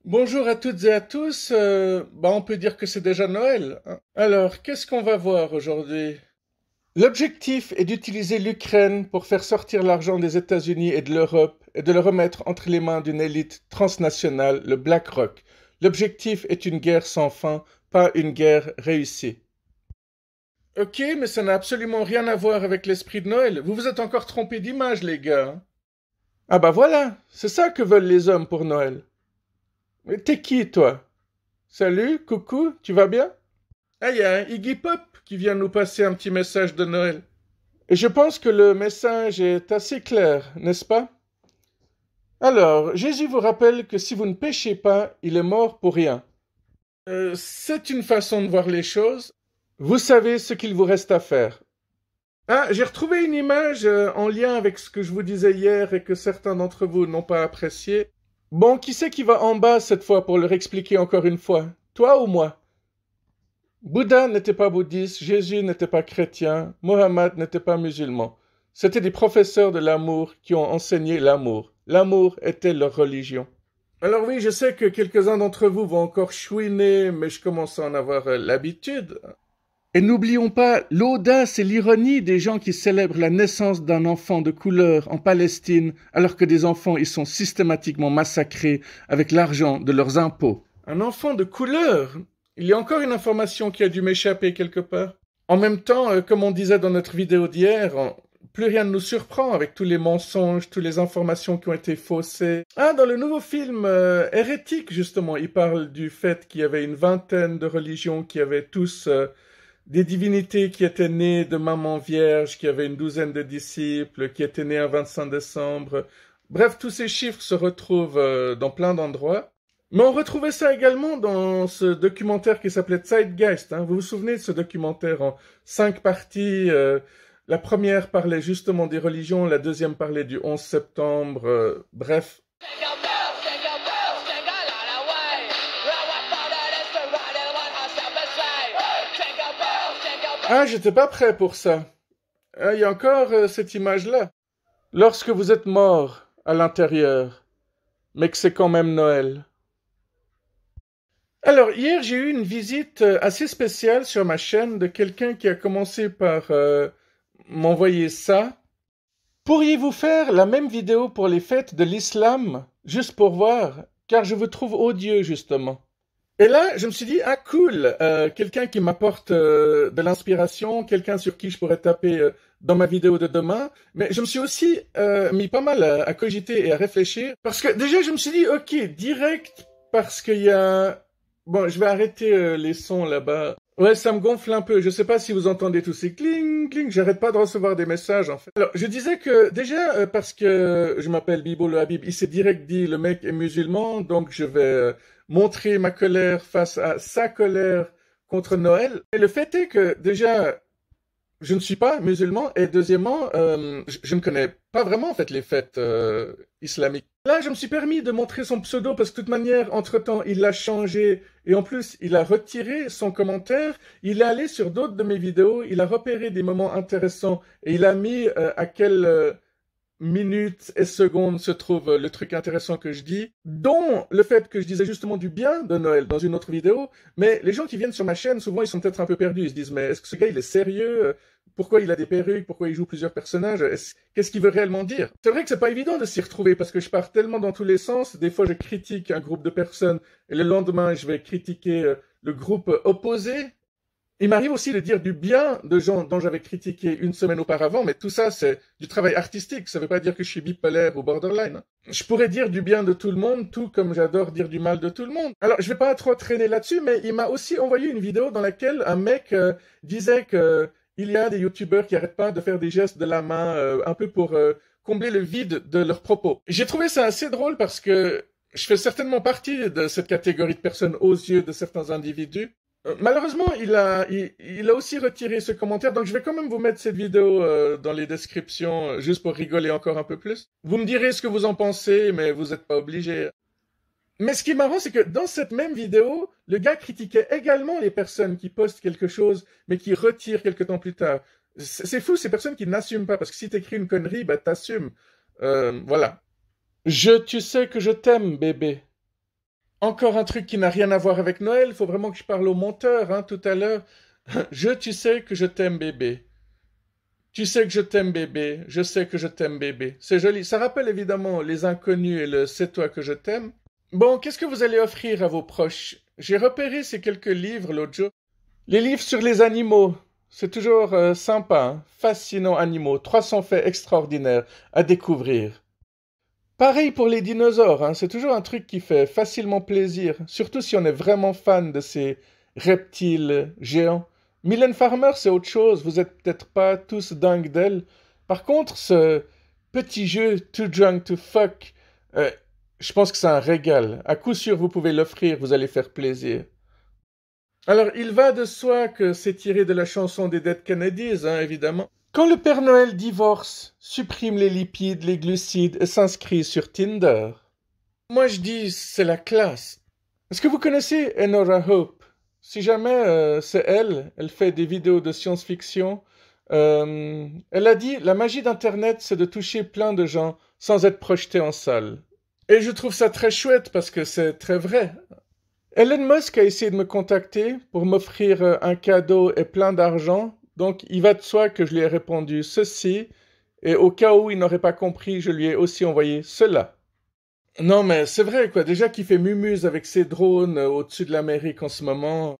Bonjour à toutes et à tous. On peut dire que c'est déjà Noël, hein. Alors, qu'est-ce qu'on va voir aujourd'hui? L'objectif est d'utiliser l'Ukraine pour faire sortir l'argent des États-Unis et de l'Europe et de le remettre entre les mains d'une élite transnationale, le BlackRock. L'objectif est une guerre sans fin, pas une guerre réussie. Ok, mais ça n'a absolument rien à voir avec l'esprit de Noël. Vous vous êtes encore trompé d'image, les gars, hein. Ah bah voilà, c'est ça que veulent les hommes pour Noël. Mais t'es qui, toi? Salut, coucou, tu vas bien? Ah, il y a Iggy Pop qui vient nous passer un petit message de Noël. Et je pense que le message est assez clair, n'est-ce pas? Alors, Jésus vous rappelle que si vous ne péchez pas, il est mort pour rien. C'est une façon de voir les choses. Vous savez ce qu'il vous reste à faire. Ah, j'ai retrouvé une image en lien avec ce que je vous disais hier et que certains d'entre vous n'ont pas apprécié. Bon, qui c'est qui va en bas cette fois pour leur expliquer encore une fois? Toi ou moi? Bouddha n'était pas bouddhiste, Jésus n'était pas chrétien, Mohammed n'était pas musulman. C'étaient des professeurs de l'amour qui ont enseigné l'amour. L'amour était leur religion. Alors oui, je sais que quelques-uns d'entre vous vont encore chouiner, mais je commence à en avoir l'habitude. Et n'oublions pas l'audace et l'ironie des gens qui célèbrent la naissance d'un enfant de couleur en Palestine, alors que des enfants y sont systématiquement massacrés avec l'argent de leurs impôts. Un enfant de couleur? Il y a encore une information qui a dû m'échapper quelque part. En même temps, comme on disait dans notre vidéo d'hier, plus rien ne nous surprend avec tous les mensonges, toutes les informations qui ont été faussées. Ah, dans le nouveau film Hérétique, justement, il parle du fait qu'il y avait une vingtaine de religions qui avaient tous des divinités qui étaient nées de maman vierge, qui avaient une douzaine de disciples, qui étaient nés un 25 décembre. Bref, tous ces chiffres se retrouvent dans plein d'endroits. Mais on retrouvait ça également dans ce documentaire qui s'appelait Zeitgeist, hein. Vous vous souvenez de ce documentaire en 5 parties? La première parlait justement des religions, la deuxième parlait du 11 septembre, bref. Ah, j'étais pas prêt pour ça. Ah, il y a encore cette image-là. Lorsque vous êtes mort à l'intérieur, mais que c'est quand même Noël. Alors, hier, j'ai eu une visite assez spéciale sur ma chaîne de quelqu'un qui a commencé par m'envoyer ça. Pourriez-vous faire la même vidéo pour les fêtes de l'islam, juste pour voir, car je vous trouve odieux, justement. Et là, je me suis dit, ah cool, quelqu'un qui m'apporte de l'inspiration, quelqu'un sur qui je pourrais taper dans ma vidéo de demain. Mais je me suis aussi mis pas mal à cogiter et à réfléchir, parce que déjà, je me suis dit, ok, direct, parce qu'il y a... Bon, je vais arrêter les sons là-bas. Ouais, ça me gonfle un peu. Je sais pas si vous entendez tous ces cling, cling. J'arrête pas de recevoir des messages, en fait. Alors, je disais que, déjà, parce que je m'appelle Bibo le Habib, il s'est direct dit, le mec est musulman, donc je vais montrer ma colère face à sa colère contre Noël. Et le fait est que, déjà, je ne suis pas musulman, et deuxièmement, je ne connais pas vraiment en fait les fêtes islamiques. Là, je me suis permis de montrer son pseudo parce que de toute manière, entre-temps, il l'a changé et en plus, il a retiré son commentaire. Il est allé sur d'autres de mes vidéos, il a repéré des moments intéressants et il a mis à quelle minutes et secondes se trouve le truc intéressant que je dis, dont le fait que je disais justement du bien de Noël dans une autre vidéo, mais les gens qui viennent sur ma chaîne, souvent ils sont peut-être un peu perdus, ils se disent mais est-ce que ce gars il est sérieux? Pourquoi il a des perruques? Pourquoi il joue plusieurs personnages? Qu'est-ce qu'il veut réellement dire? C'est vrai que c'est pas évident de s'y retrouver parce que je pars tellement dans tous les sens, des fois je critique un groupe de personnes et le lendemain je vais critiquer le groupe opposé. Il m'arrive aussi de dire du bien de gens dont j'avais critiqué une semaine auparavant, mais tout ça, c'est du travail artistique. Ça ne veut pas dire que je suis bipolaire ou borderline. Je pourrais dire du bien de tout le monde, tout comme j'adore dire du mal de tout le monde. Alors, je vais pas trop traîner là-dessus, mais il m'a aussi envoyé une vidéo dans laquelle un mec disait que il y a des youtubeurs qui arrêtent pas de faire des gestes de la main, un peu pour combler le vide de leurs propos. J'ai trouvé ça assez drôle parce que je fais certainement partie de cette catégorie de personnes aux yeux de certains individus. Malheureusement, il a aussi retiré ce commentaire, donc je vais quand même vous mettre cette vidéo dans les descriptions, juste pour rigoler encore un peu plus. Vous me direz ce que vous en pensez, mais vous n'êtes pas obligé. Mais ce qui est marrant, c'est que dans cette même vidéo, le gars critiquait également les personnes qui postent quelque chose, mais qui retirent quelque temps plus tard. C'est fou, ces personnes qui n'assument pas, parce que si t'écris une connerie, bah t'assumes. Voilà. Tu sais que je t'aime, bébé. Encore un truc qui n'a rien à voir avec Noël, il faut vraiment que je parle au monteur, hein, tout à l'heure. Tu sais que je t'aime bébé. Tu sais que je t'aime bébé, je sais que je t'aime bébé. C'est joli. Ça rappelle évidemment les inconnus et le c'est toi que je t'aime. Bon, qu'est-ce que vous allez offrir à vos proches? J'ai repéré ces quelques livres l'autre jour. Les livres sur les animaux. C'est toujours sympa, hein. Fascinants animaux. 300 faits extraordinaires à découvrir. Pareil pour les dinosaures, hein. C'est toujours un truc qui fait facilement plaisir, surtout si on est vraiment fan de ces reptiles géants. Mylène Farmer, c'est autre chose, vous êtes peut-être pas tous dingues d'elle. Par contre, ce petit jeu Too Drunk to Fuck, euh, je pense que c'est un régal. À coup sûr, vous pouvez l'offrir, vous allez faire plaisir. Alors, il va de soi que c'est tiré de la chanson des Dead Kennedys, hein, évidemment. Quand le Père Noël divorce, supprime les lipides, les glucides et s'inscrit sur Tinder. Moi je dis c'est la classe. Est-ce que vous connaissez Enora Hope? Si jamais c'est elle, elle fait des vidéos de science-fiction. Elle a dit la magie d'Internet c'est de toucher plein de gens sans être projeté en salle. Et je trouve ça très chouette parce que c'est très vrai. Elon Musk a essayé de me contacter pour m'offrir un cadeau et plein d'argent. Donc, il va de soi que je lui ai répondu ceci. Et au cas où il n'aurait pas compris, je lui ai aussi envoyé cela. Non, mais c'est vrai, quoi. Déjà qu'il fait mumuse avec ses drones au-dessus de l'Amérique en ce moment.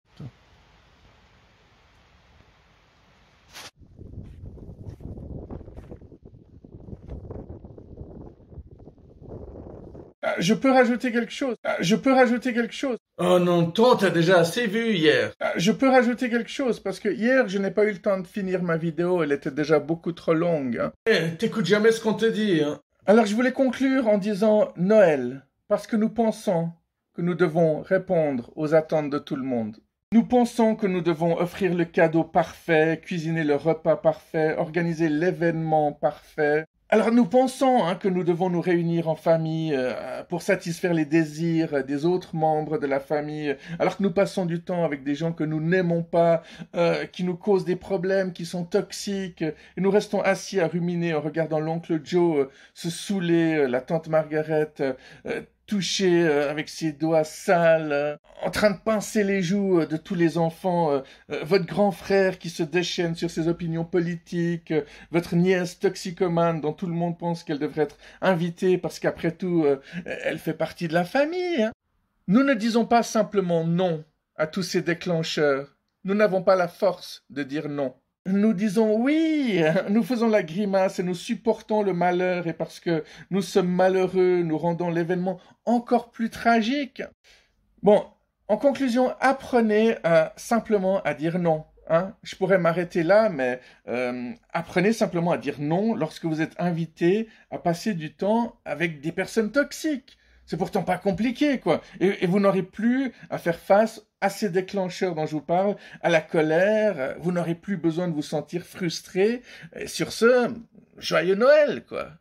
Ah, je peux rajouter quelque chose. Ah, je peux rajouter quelque chose. Oh non, toi, t'as déjà assez vu hier. Ah, je peux rajouter quelque chose parce que hier, je n'ai pas eu le temps de finir ma vidéo. Elle était déjà beaucoup trop longue, hein. T'écoutes jamais ce qu'on te dit, hein. Alors, je voulais conclure en disant Noël, parce que nous pensons que nous devons répondre aux attentes de tout le monde. Nous pensons que nous devons offrir le cadeau parfait, cuisiner le repas parfait, organiser l'événement parfait. Alors nous pensons hein, que nous devons nous réunir en famille pour satisfaire les désirs des autres membres de la famille, alors que nous passons du temps avec des gens que nous n'aimons pas, qui nous causent des problèmes, qui sont toxiques, et nous restons assis à ruminer en regardant l'oncle Joe se saouler, la tante Margaret toucher avec ses doigts sales, en train de pincer les joues de tous les enfants, votre grand frère qui se déchaîne sur ses opinions politiques, votre nièce toxicomane dont tout le monde pense qu'elle devrait être invitée parce qu'après tout, elle fait partie de la famille, hein. Nous ne disons pas simplement non à tous ces déclencheurs. Nous n'avons pas la force de dire non. Nous disons oui, nous faisons la grimace et nous supportons le malheur et parce que nous sommes malheureux, nous rendons l'événement encore plus tragique. Bon, en conclusion, apprenez simplement à dire non. Hein. Je pourrais m'arrêter là, mais apprenez simplement à dire non lorsque vous êtes invité à passer du temps avec des personnes toxiques. C'est pourtant pas compliqué, quoi. Et vous n'aurez plus à faire face à ces déclencheurs dont je vous parle, à la colère. Vous n'aurez plus besoin de vous sentir frustré. Et sur ce, joyeux Noël, quoi.